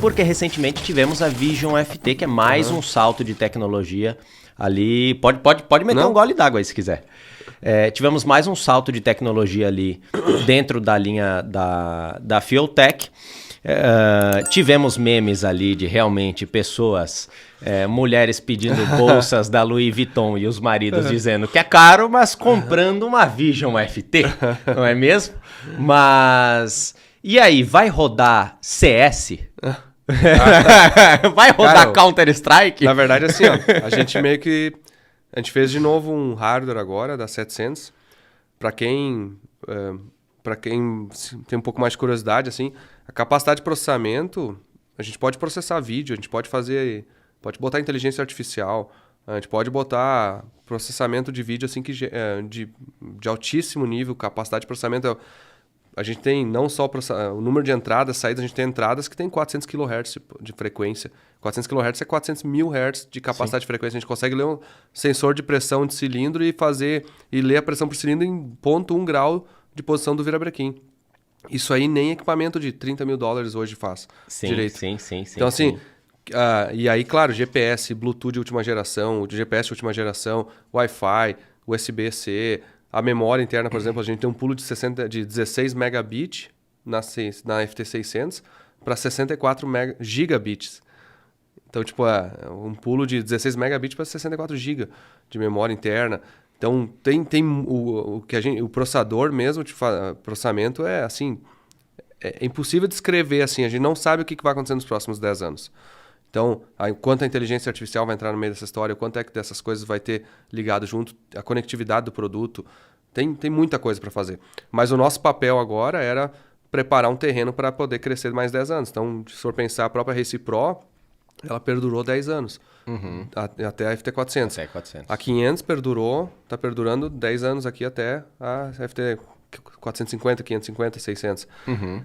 Porque recentemente tivemos a Vision FT, que é mais um salto de tecnologia ali. Pode meter um gole d'água aí se quiser. Tivemos mais um salto de tecnologia ali dentro da linha da Fueltech. Tivemos memes ali de realmente pessoas, mulheres pedindo bolsas da Louis Vuitton e os maridos dizendo que é caro, mas comprando uma Vision FT, não é mesmo? Mas... E aí, vai rodar CS? Vai rodar Counter-Strike? Na verdade, assim, ó, a gente meio que... A gente fez de novo um hardware agora, da 700. Para quem tem um pouco mais de curiosidade, assim, a capacidade de processamento, a gente pode processar vídeo, a gente pode botar inteligência artificial, a gente pode botar processamento de vídeo assim, de altíssimo nível, capacidade de processamento. A gente tem não só o número de entradas, saídas, a gente tem entradas que tem 400 kHz de frequência. 400 kHz é 400 mil Hz de capacidade de frequência. A gente consegue ler um sensor de pressão de cilindro e ler a pressão por cilindro em 0,1 grau de posição do virabrequim. Isso aí nem equipamento de $30 mil hoje faz direito. Sim. Então, assim, e aí, claro, GPS, Bluetooth última geração, GPS última geração, Wi-Fi, USB-C... A memória interna, por exemplo, a gente tem um pulo de 16 megabits na FT600 para 64 gigabits. Então, tipo, um pulo de 16 megabits para 64 GB de memória interna. Então, tem o processador mesmo, de processamento é assim, é impossível descrever assim, a gente não sabe o que vai acontecer nos próximos 10 anos. Então, quanto a inteligência artificial vai entrar no meio dessa história, o quanto é que dessas coisas vai ter ligado junto, a conectividade do produto, tem muita coisa para fazer. Mas o nosso papel agora era preparar um terreno para poder crescer mais 10 anos. Então, se for pensar, a própria Race Pro, ela perdurou 10 anos, até a FT400. Até 400. A 500 está perdurando 10 anos aqui até a FT 450, 550, 600.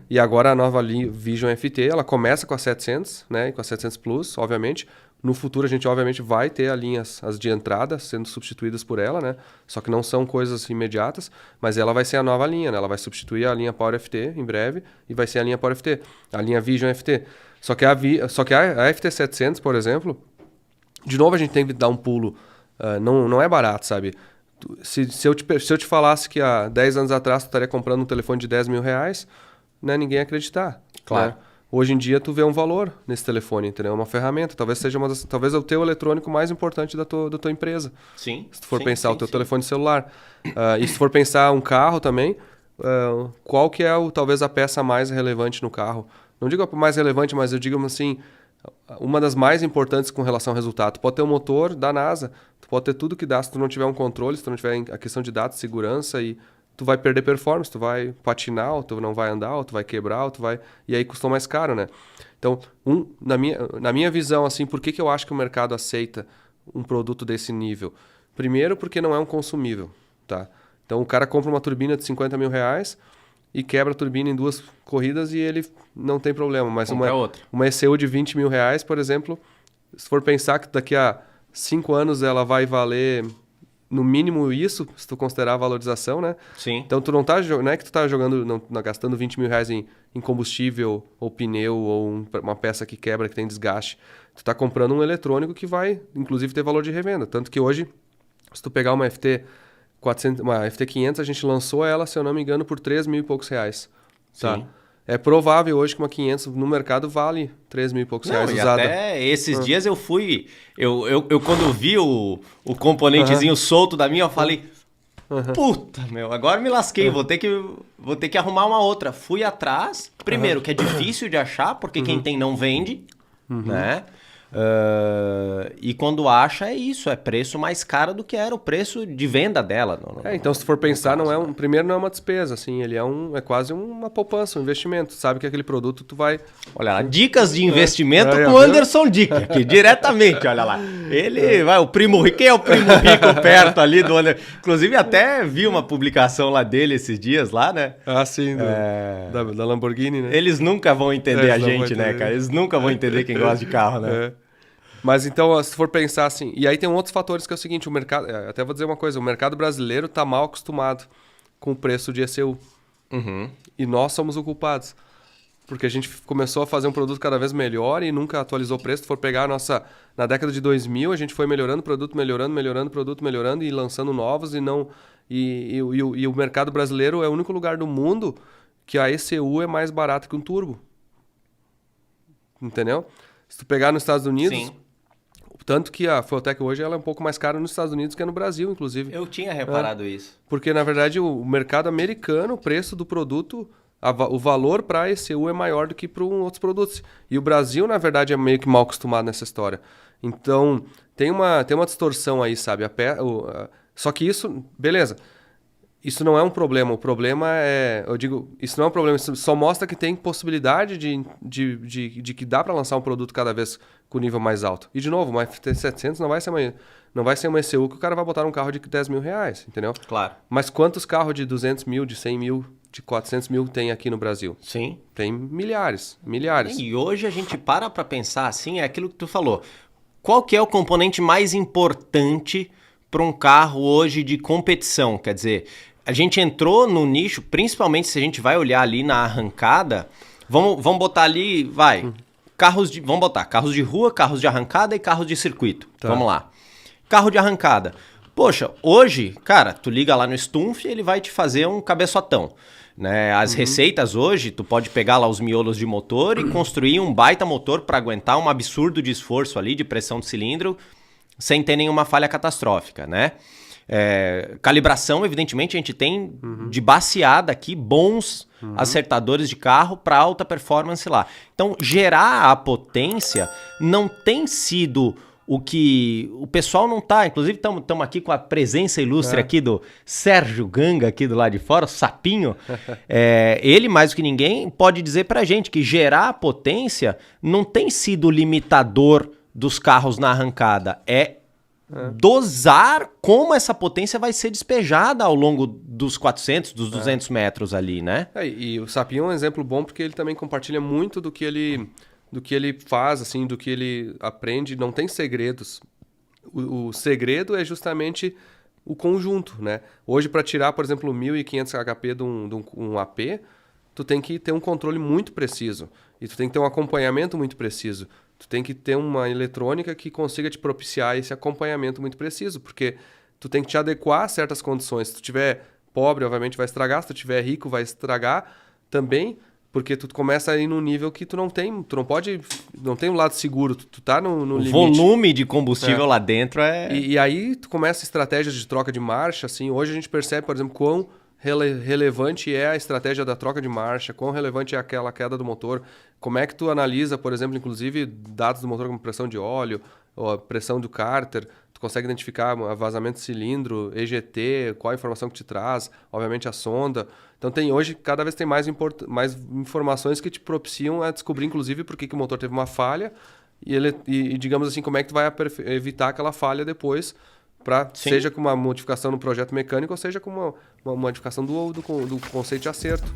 E agora a nova Vision FT, ela começa com a 700, né, e com a 700 Plus, obviamente. No futuro a gente obviamente vai ter as de entrada sendo substituídas por ela, né? Só que não são coisas imediatas, mas ela vai ser a nova linha, né? Ela vai substituir a linha Power FT em breve e vai ser a linha Power FT, a linha Vision FT. Só que a FT700, por exemplo, de novo a gente tem que dar um pulo, não é barato, sabe? Se eu te falasse que há 10 anos atrás tu estaria comprando um telefone de $10 mil, né, ninguém ia acreditar. Claro. Né? Hoje em dia tu vê um valor nesse telefone, entendeu? Uma ferramenta, talvez seja talvez é o teu eletrônico mais importante da tua empresa. Sim. Se tu for pensar o teu telefone celular. E se for pensar um carro também, qual que é talvez a peça mais relevante no carro? Não digo a mais relevante, mas eu digo assim, uma das mais importantes com relação ao resultado. Tu pode ter um motor da NASA, tu pode ter tudo que dá, se tu não tiver um controle, se tu não tiver a questão de dados, segurança, e tu vai perder performance, tu vai patinar, ou tu não vai andar, ou tu vai quebrar, ou tu vai... E aí custou mais caro, né? Então, na minha visão, assim, por que eu acho que o mercado aceita um produto desse nível? Primeiro, porque não é um consumível, tá? Então, o cara compra uma turbina de $50 mil e quebra a turbina em 2 corridas e ele não tem problema. Mas uma ECU de $20 mil, por exemplo, se for pensar que daqui a 5 anos ela vai valer no mínimo isso, se tu considerar a valorização, né? Sim. Então tu não é que tu tá jogando, não gastando $20 mil em combustível, ou pneu, ou uma peça que quebra, que tem desgaste. Tu tá comprando um eletrônico que vai, inclusive, ter valor de revenda. Tanto que hoje, se tu pegar uma uma FT500, a gente lançou ela, se eu não me engano, por $3 mil e poucos. Tá? Sim. É provável hoje que uma 500 no mercado vale $3 mil e poucos usada. Até esses dias eu fui... Eu quando eu vi o componentezinho solto da minha, eu falei... Puta, meu, agora me lasquei, vou ter que arrumar uma outra. Fui atrás, primeiro, que é difícil de achar, porque quem tem não vende, né? E quando acha é isso, é preço mais caro do que era o preço de venda dela. Então se tu for pensar, primeiro não é uma despesa, assim, ele é quase uma poupança, um investimento. Sabe que aquele produto tu vai... Olha lá, dicas de investimento com o Anderson Dick, aqui diretamente, olha lá. Ele vai, o primo rico, quem é o primo rico perto ali do Anderson? Inclusive até vi uma publicação lá dele esses dias lá, né? Ah, sim, da Lamborghini, né? Eles nunca vão entender a gente, né, cara? Eles nunca vão entender quem gosta de carro, né? Mas então, se for pensar assim... E aí tem outros fatores que é o seguinte, o mercado... Até vou dizer uma coisa, o mercado brasileiro está mal acostumado com o preço de ECU. E nós somos os culpados. porque a gente começou a fazer um produto cada vez melhor e nunca atualizou o preço. Se for pegar na década de 2000, a gente foi melhorando o produto, melhorando e lançando novos e o mercado brasileiro é o único lugar do mundo que a ECU é mais barata que um turbo. Entendeu? Se tu pegar nos Estados Unidos, Sim. tanto que a Fueltech hoje ela é um pouco mais cara nos Estados Unidos que no Brasil, inclusive. Eu tinha reparado isso. Porque, na verdade, o mercado americano, o preço do produto, o valor para a ECU é maior do que para outros produtos. E o Brasil, na verdade, é meio que mal acostumado nessa história. Então, tem uma distorção aí, sabe? Só que isso, beleza. Isso não é um problema. O problema é... Eu digo, isso não é um problema. Isso só mostra que tem possibilidade de que dá para lançar um produto cada vez com nível mais alto. E, de novo, uma FT700 não vai ser uma ECU que o cara vai botar num carro de 10 mil reais, entendeu? Claro. Mas quantos carros de 200 mil, de 100 mil, de 400 mil tem aqui no Brasil? Sim. Tem milhares. E hoje a gente para pensar assim, é aquilo que tu falou. Qual que é o componente mais importante para um carro hoje de competição? Quer dizer, a gente entrou no nicho, principalmente se a gente vai olhar ali na arrancada, vamos botar ali, vamos botar carros de rua, carros de arrancada e carros de circuito. Tá. Vamos lá. Carro de arrancada. Poxa, hoje, cara, tu liga lá no Stumpf e ele vai te fazer um cabeçotão. Né? As receitas hoje, tu pode pegar lá os miolos de motor e construir um baita motor para aguentar um absurdo de esforço ali, de pressão de cilindro, sem ter nenhuma falha catastrófica, né? Calibração, evidentemente, a gente tem de baseada aqui bons acertadores de carro para alta performance lá. Então, gerar a potência não tem sido o que o pessoal não tá. Inclusive, estamos aqui com a presença ilustre aqui do Sérgio Ganga, aqui do lado de fora, o Sapinho. Ele, mais do que ninguém, pode dizer pra gente que gerar a potência não tem sido o limitador dos carros na arrancada. Dosar como essa potência vai ser despejada ao longo dos 400, dos 200 metros ali, né? E o Sapinho é um exemplo bom porque ele também compartilha muito do que ele faz, assim, do que ele aprende. Não tem segredos. O segredo é justamente o conjunto, né? Hoje, para tirar, por exemplo, 1.500 HP de um AP, tu tem que ter um controle muito preciso. E tu tem que ter um acompanhamento muito preciso. Tu tem que ter uma eletrônica que consiga te propiciar esse acompanhamento muito preciso, porque tu tem que te adequar a certas condições. Se tu tiver pobre, obviamente vai estragar. Se tu tiver rico, vai estragar também, porque tu começa a ir num nível que tu não tem um lado seguro, tu tá no limite. O volume de combustível lá dentro é... E aí tu começa estratégias de troca de marcha, assim. Hoje a gente percebe, por exemplo, quão relevante é a estratégia da troca de marcha, quão relevante é aquela queda do motor, como é que tu analisa, por exemplo, inclusive dados do motor como pressão de óleo, ou a pressão do cárter, tu consegue identificar vazamento de cilindro, EGT, qual a informação que te traz, obviamente a sonda. Então hoje cada vez tem mais informações que te propiciam a descobrir, inclusive, por que o motor teve uma falha e digamos assim, como é que tu vai evitar aquela falha depois, seja com uma modificação no projeto mecânico ou seja com uma modificação do conceito de acerto.